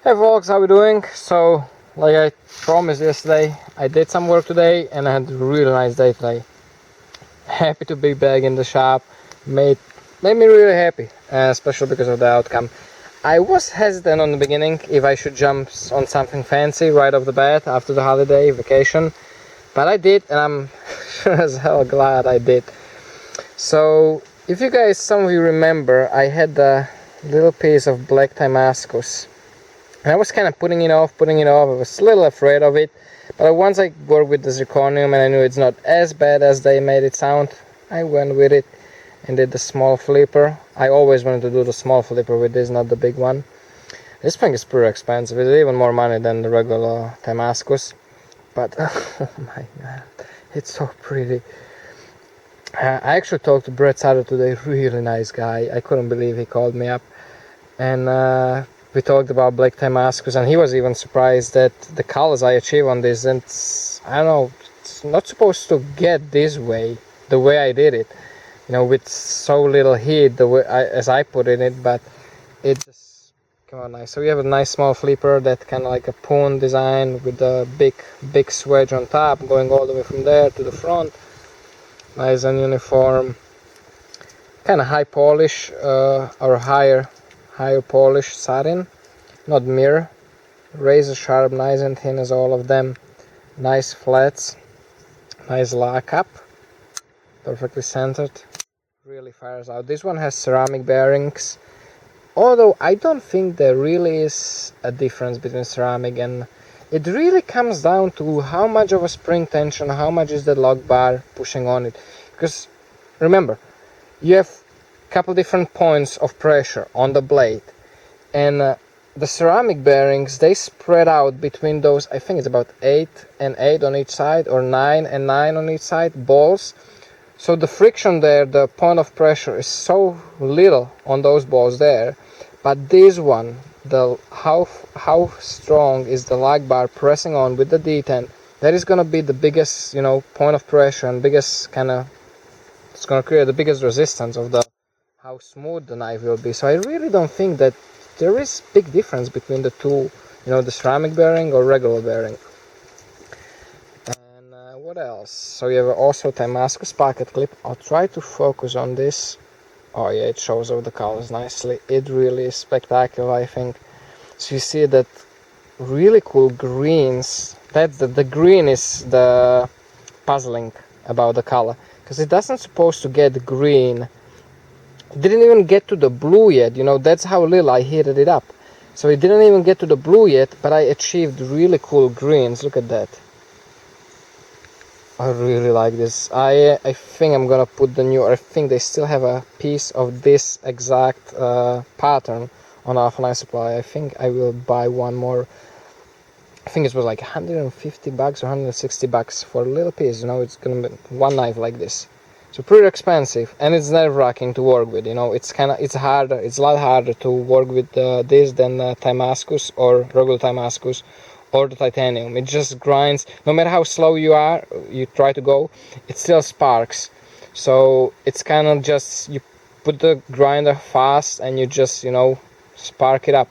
Hey folks, how we doing? So, like I promised yesterday, I did some work today and I had a really nice day today. Happy to be back in the shop. Made me really happy, especially because of the outcome. I was hesitant on the beginning if I should jump on something fancy right off the bat after the holiday vacation, but I did, and I'm sure as hell glad I did. So, if you guys, some of you remember, I had a little piece of black Timascus. And I was kind of putting it off. I was a little afraid of it. But once I worked with the zirconium and I knew it's not as bad as they made it sound, I went with it and did the small flipper. I always wanted to do the small flipper with this, not the big one. This thing is pretty expensive. It's even more money than the regular Timascus. But, oh my god, it's so pretty. I actually talked to Brett Sutter today, really nice guy. I couldn't believe he called me up. And we talked about black Timascus, and he was even surprised that the colors I achieve on this, and I don't know, it's not supposed to get this way, the way I did it, you know, with so little heat, the way as I put in it, but it just came out nice. So we have a nice small flipper that kind of like a poon design with a big swedge on top, going all the way from there to the front. Nice and uniform, kind of high polish, or higher polish satin, not mirror, razor sharp, nice and thin as all of them. Nice flats, nice lockup, perfectly centered, really fires out. This one has ceramic bearings, although I don't think there really is a difference between ceramic, and it really comes down to how much of a spring tension, how much is the lock bar pushing on it. Because remember, you have couple different points of pressure on the blade, and the ceramic bearings, they spread out between those, I think it's about 8 and 8 on each side, or 9 and 9 on each side, balls. So the friction there, the point of pressure is so little on those balls there, but this one, the how strong is the lock bar pressing on with the detent, that is going to be the biggest, you know, point of pressure, and biggest kind of, it's going to create the biggest resistance of the how smooth the knife will be. So I really don't think that there is big difference between the two, you know, the ceramic bearing or regular bearing. And what else? So you have also Timascus pocket clip. I'll try to focus on this. Oh yeah, it shows all the colors nicely. It really is spectacular, I think. So you see that really cool greens. That's the green is the puzzling about the color, because it doesn't supposed to get green. Didn't even get to the blue yet, you know, that's how little I heated it up. So it didn't even get to the blue yet, but I achieved really cool greens. Look at that. I really like this. I think I'm gonna put the new, I think they still have a piece of this exact pattern on Alpha 9 Supply. I think I will buy one more. I think it was like 150 bucks or 160 bucks for a little piece, you know, it's gonna be one knife like this. So pretty expensive, and it's nerve-wracking to work with, you know, it's harder, it's a lot harder to work with this than Timascus or regular Timascus or the titanium. It just grinds, no matter how slow you try to go, it still sparks. So it's kind of just, you put the grinder fast and you just, you know, spark it up.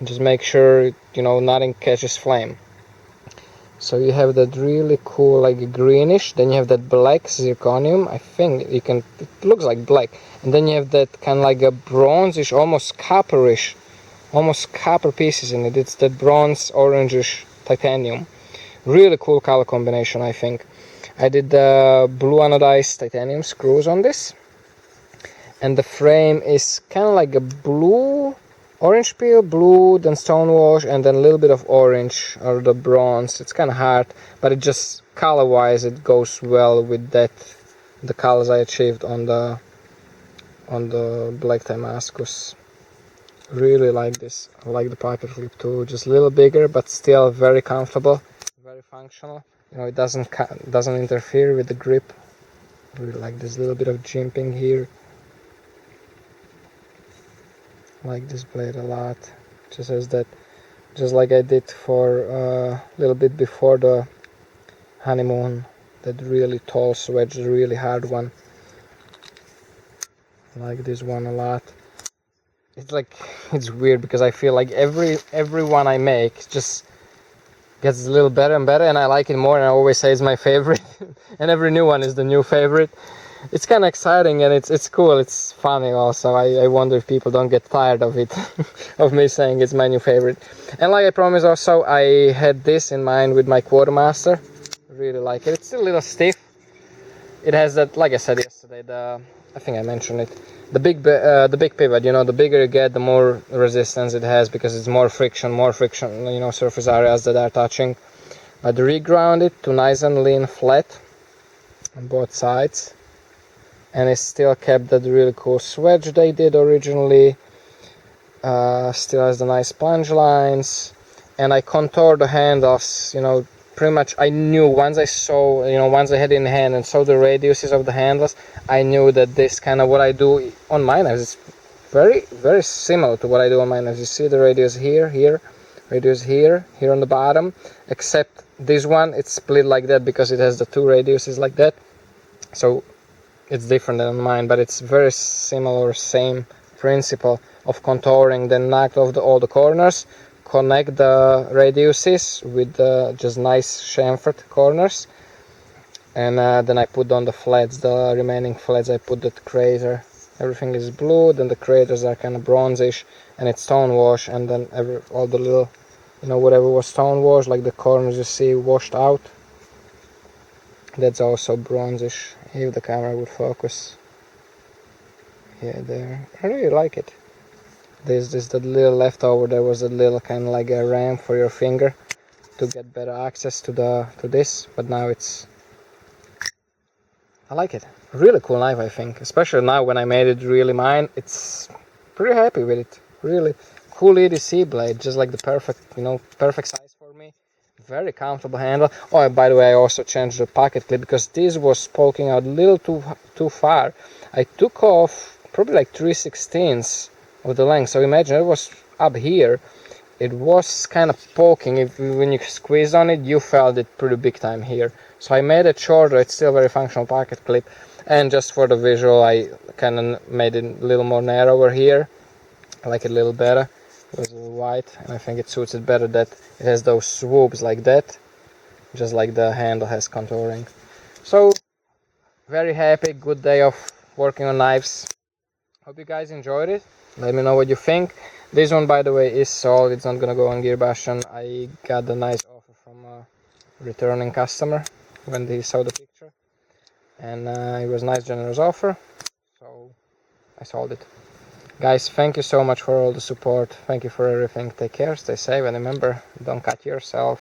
Just make sure, you know, nothing catches flame. So you have that really cool, like greenish, then you have that black zirconium. I think you can, it looks like black, and then you have that kind of like a bronzish, almost copperish, almost copper pieces in it. It's that bronze orangish titanium. Really cool color combination, I think. I did the blue anodized titanium screws on this, and the frame is kind of like a blue, orange peel, blue, then stonewash, and then a little bit of orange or the bronze. It's kind of hard, but it just color wise it goes well with that, the colors I achieved on the black Timascus. Really like this. I like the pocket flip too, just a little bigger but still very comfortable, very functional. You know, it doesn't interfere with the grip. Really like this little bit of jimping here. Like this blade a lot. Just as that, just like I did for a little bit before the honeymoon, that really tall swedge, really hard one. I like this one a lot. it's like, it's weird because I feel like every one I make just gets a little better and better, and I like it more, and I always say it's my favorite. And every new one is the new favorite. It's kind of exciting, and it's cool, it's funny also. I wonder if people don't get tired of it, of me saying it's my new favorite. And like I promised also, I had this in mind with my Quartermaster. Really like it. It's a little stiff. It has that, like I said yesterday, I think I mentioned it, the big pivot. You know, the bigger you get, the more resistance it has, because it's more friction, you know, surface areas that are touching. But reground it to nice and lean flat on both sides, and it still kept that really cool swedge they did originally. Still has the nice plunge lines, and I contoured the handles, you know, pretty much. I knew once I saw, you know, once I had it in hand and saw the radiuses of the handles, I knew that this kind of what I do on my knives is very similar to what I do on my knives. You see the radius here, radius here on the bottom, except this one, it's split like that because it has the two radiuses like that, so it's different than mine, but it's very similar, same principle of contouring. Then knock off all the corners, connect the radiuses with just nice chamfered corners, and then I put on the flats, the remaining flats. I put the crater, everything is blue, then the craters are kind of bronzish, and it's stone wash, and then all the little, you know, whatever was stone wash, like the corners you see washed out, that's also bronzish, if the camera would focus. Yeah, there, I really like it. There's that little leftover, there was a little kind of like a ramp for your finger to get better access to this, but now I like it. Really cool knife, I think, especially now when I made it really mine. It's pretty happy with it. Really cool EDC blade, just like the perfect, you know, perfect size for me. Very comfortable handle. Oh, and by the way, I also changed the pocket clip because this was poking out a little too far. I took off probably like 3/16 of the length. So imagine it was up here. It was kind of poking. When you squeezed on it, you felt it pretty big time here. So I made it shorter. It's still a very functional pocket clip. And just for the visual, I kind of made it a little more narrower here. I like it a little better. It was a little wide, and I think it suits it better that it has those swoops like that, just like the handle has contouring. So very happy, good day of working on knives. Hope you guys enjoyed it. Let me know what you think. This one, by the way, is sold. It's not gonna go on Gearbastion. I got a nice offer from a returning customer when he saw the picture, and it was a nice generous offer, so I sold it. Guys, thank you so much for all the support. Thank you for everything. Take care, stay safe, and remember, don't cut yourself.